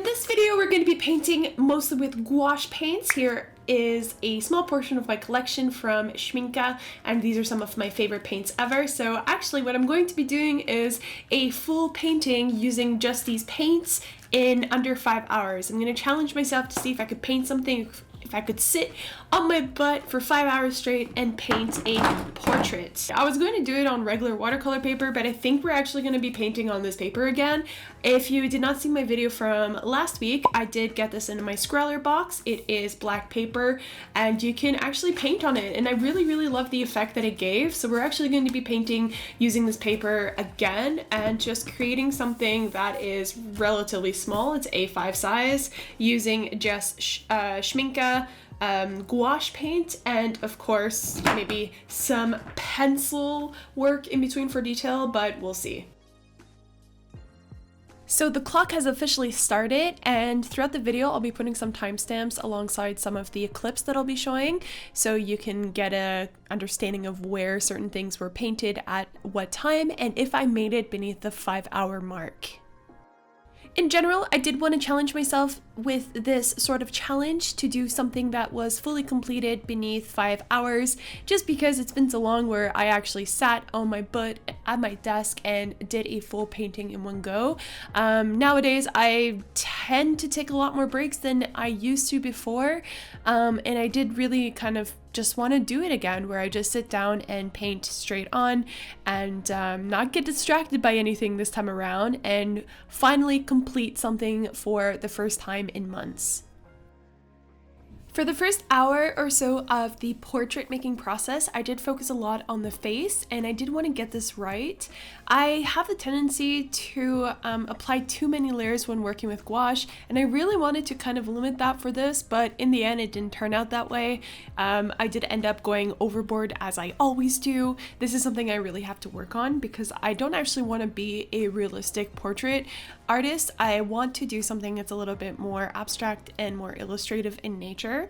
this video, we're going to be painting mostly with gouache paints. Here is a small portion of my collection from Schmincke, and these are some of my favorite paints ever. So actually what I'm going to be doing is a full painting using just these paints in under 5 hours. I'm going to challenge myself to see if I could paint something, if I could sit on my butt for 5 hours straight and paint a portrait. I was going to do it on regular watercolor paper, but I think we're actually going to be painting on this paper again. If you did not see my video from last week, I did get this in my Scrawlrbox. It is black paper and you can actually paint on it, and I really love the effect that it gave. So we're actually going to be painting using this paper again and just creating something that is relatively small. It's A5 size, using just Schmincke gouache paint, and of course maybe some pencil work in between for detail, but we'll see. So the clock has officially started, and throughout the video I'll be putting some timestamps alongside some of the clips that I'll be showing, so you can get a understanding of where certain things were painted at what time and if I made it beneath the 5 hour mark. In general, I did want to challenge myself with this sort of challenge to do something that was fully completed beneath 5 hours, just because it's been so long where I actually sat on my butt at my desk and did a full painting in one go. Nowadays, I tend to take a lot more breaks than I used to before, and I did really kind of just want to do it again, where I just sit down and paint straight on and not get distracted by anything this time around, and finally complete something for the first time in months. For the first hour or so of the portrait making process, I did focus a lot on the face, and I did want to get this right. I have the tendency to apply too many layers when working with gouache, and I really wanted to kind of limit that for this, but in the end it didn't turn out that way. I did end up going overboard, as I always do. This is something I really have to work on because I don't actually want to be a realistic portrait artist. I want to do something that's a little bit more abstract and more illustrative in nature.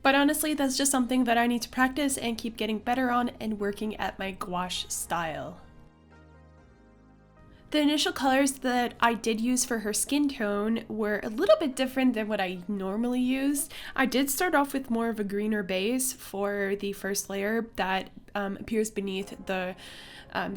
But honestly, that's just something that I need to practice and keep getting better on and working at my gouache style. The initial colors that I did use for her skin tone were a little bit different than what I normally use. I did start off with more of a greener base for the first layer that appears beneath the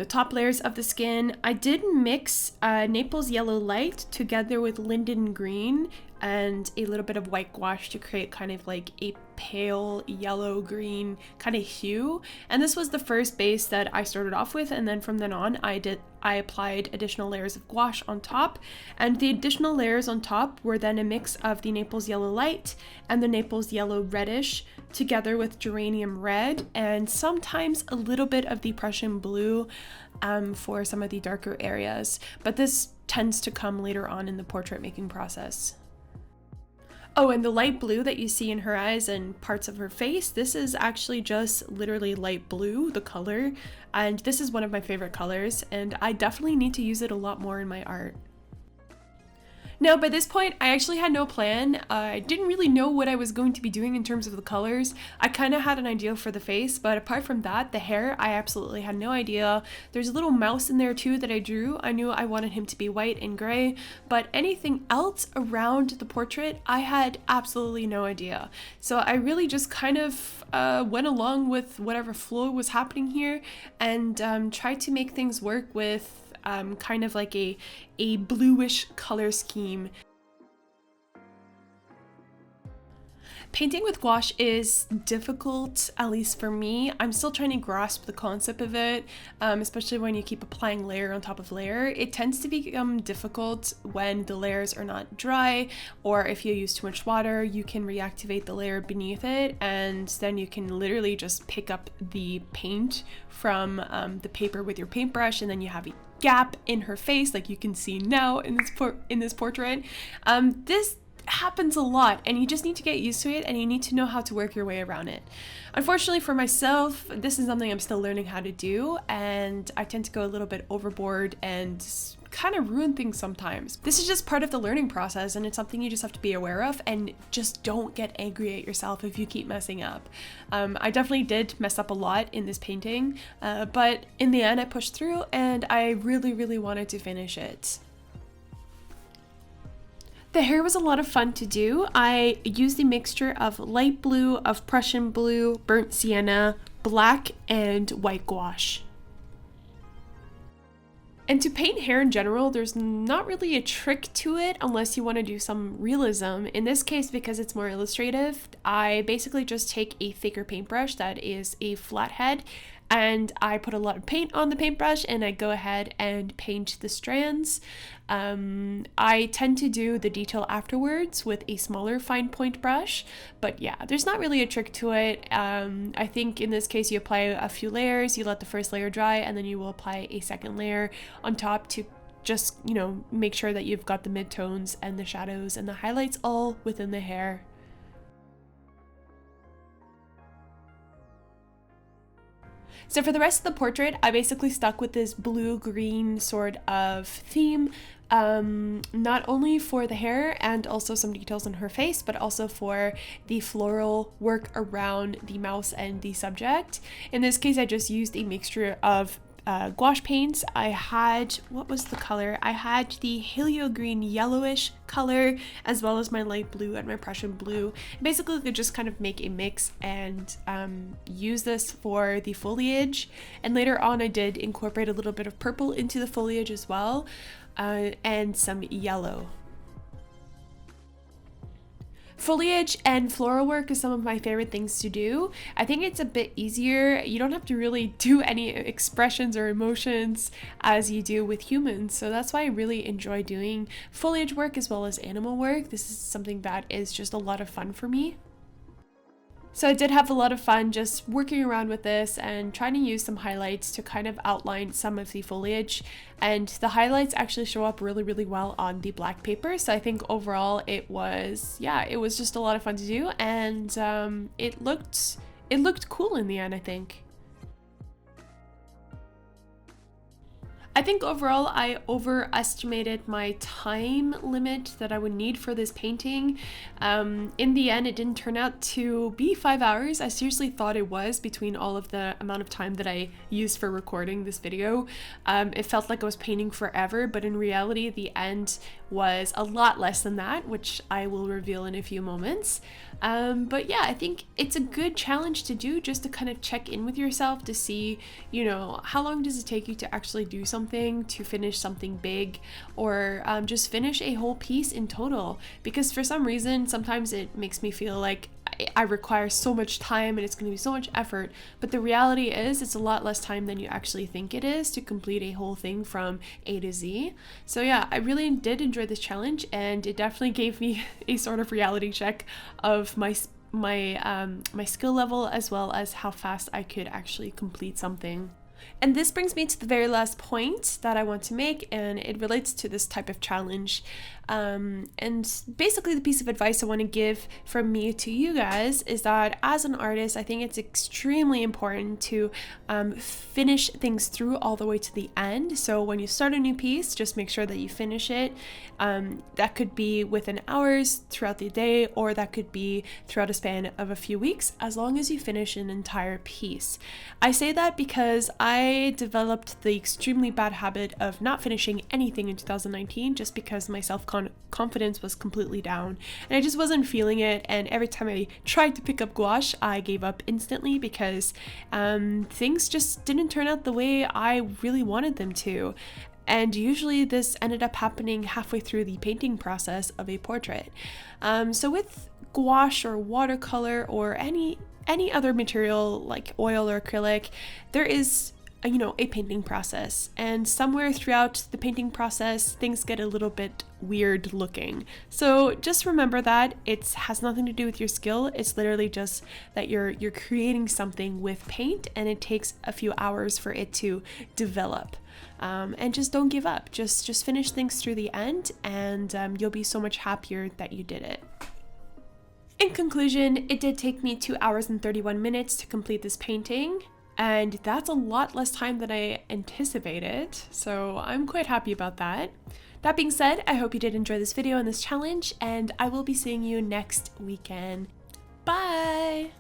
top layers of the skin. I did mix Naples Yellow Light together with Linden Green and a little bit of white gouache to create kind of like a pale yellow green kind of hue, and this was the first base that I started off with, and then from then on I applied additional layers of gouache on top, and the additional layers on top were then a mix of the Naples Yellow Light and the Naples Yellow Reddish together with Geranium Red, and sometimes a little bit of the Prussian Blue for some of the darker areas, but this tends to come later on in the portrait making process. Oh, and the light blue that you see in her eyes and parts of her face, this is actually just literally light blue, the color, and this is one of my favorite colors, and I definitely need to use it a lot more in my art. Now, by this point, I actually had no plan. I didn't really know what I was going to be doing in terms of the colors. I kind of had an idea for the face, but apart from that, the hair, I absolutely had no idea. There's a little mouse in there too that I drew. I knew I wanted him to be white and gray, but anything else around the portrait, I had absolutely no idea. So I really just kind of went along with whatever flow was happening here and tried to make things work with kind of like a bluish color scheme. Painting with gouache is difficult, at least for me. I'm still trying to grasp the concept of it, especially when you keep applying layer on top of layer. It tends to become difficult when the layers are not dry, or if you use too much water, you can reactivate the layer beneath it, and then you can literally just pick up the paint from the paper with your paintbrush, and then you have a gap in her face, like you can see now in this portrait. This happens a lot, and you just need to get used to it, and you need to know how to work your way around it. Unfortunately for myself, this is something I'm still learning how to do, and I tend to go a little bit overboard and kind of ruin things sometimes. This is just part of the learning process, and it's something you just have to be aware of, and just don't get angry at yourself if you keep messing up. I definitely did mess up a lot in this painting, but in the end I pushed through, and I really wanted to finish it. The hair was a lot of fun to do. I used a mixture of light blue, of Prussian blue, burnt sienna, black, and white gouache. And to paint hair in general, there's not really a trick to it unless you want to do some realism. In this case, because it's more illustrative, I basically just take a thicker paintbrush that is a flathead, and I put a lot of paint on the paintbrush and I go ahead and paint the strands. I tend to do the detail afterwards with a smaller fine point brush, but yeah, there's not really a trick to it. I think in this case you apply a few layers, you let the first layer dry, and then you will apply a second layer on top to just, you know, make sure that you've got the midtones and the shadows and the highlights all within the hair. So for the rest of the portrait, I basically stuck with this blue-green sort of theme, not only for the hair and also some details on her face, but also for the floral work around the mouse and the subject. In this case, I just used a mixture of gouache paints. I had, what was the color? I had the helio green yellowish color, as well as my light blue and my Prussian blue. Basically, I could just kind of make a mix and use this for the foliage. And later on, I did incorporate a little bit of purple into the foliage as well, and some yellow. Foliage and floral work is some of my favorite things to do. I think it's a bit easier. You don't have to really do any expressions or emotions as you do with humans. So that's why I really enjoy doing foliage work as well as animal work. This is something that is just a lot of fun for me. So I did have a lot of fun just working around with this and trying to use some highlights to kind of outline some of the foliage. And the highlights actually show up really, really well on the black paper. So I think overall it was just a lot of fun to do, and it looked cool in the end, I think. I think overall I overestimated my time limit that I would need for this painting. In the end, it didn't turn out to be 5 hours. I seriously thought it was, between all of the amount of time that I used for recording this video. It felt like I was painting forever, but in reality the end was a lot less than that, which I will reveal in a few moments. But yeah, I think it's a good challenge to do, just to kind of check in with yourself to see, you know, how long does it take you to actually do something, to finish something big, or just finish a whole piece in total. Because for some reason, sometimes it makes me feel like I require so much time and it's going to be so much effort, but the reality is it's a lot less time than you actually think it is to complete a whole thing from A to Z. So yeah, I really did enjoy this challenge, and it definitely gave me a sort of reality check of my skill level, as well as how fast I could actually complete something. And this brings me to the very last point that I want to make, and it relates to this type of challenge. And basically the piece of advice I want to give from me to you guys is that as an artist, I think it's extremely important to finish things through all the way to the end. So when you start a new piece, just make sure that you finish it. That could be within hours throughout the day, or that could be throughout a span of a few weeks, as long as you finish an entire piece. I say that because I developed the extremely bad habit of not finishing anything in 2019, just because my self-confidence was completely down and I just wasn't feeling it, and every time I tried to pick up gouache, I gave up instantly because things just didn't turn out the way I really wanted them to. And usually this ended up happening halfway through the painting process of a portrait. So with gouache or watercolor or any other material like oil or acrylic, there is a painting process, and somewhere throughout the painting process things get a little bit weird looking. So just remember that it has nothing to do with your skill. It's literally just that you're creating something with paint, and it takes a few hours for it to develop. And just don't give up. Just finish things through the end, and you'll be so much happier that you did it. In conclusion, it did take me 2 hours and 31 minutes to complete this painting, and that's a lot less time than I anticipated, so I'm quite happy about that. That being said, I hope you did enjoy this video and this challenge, and I will be seeing you next weekend. Bye!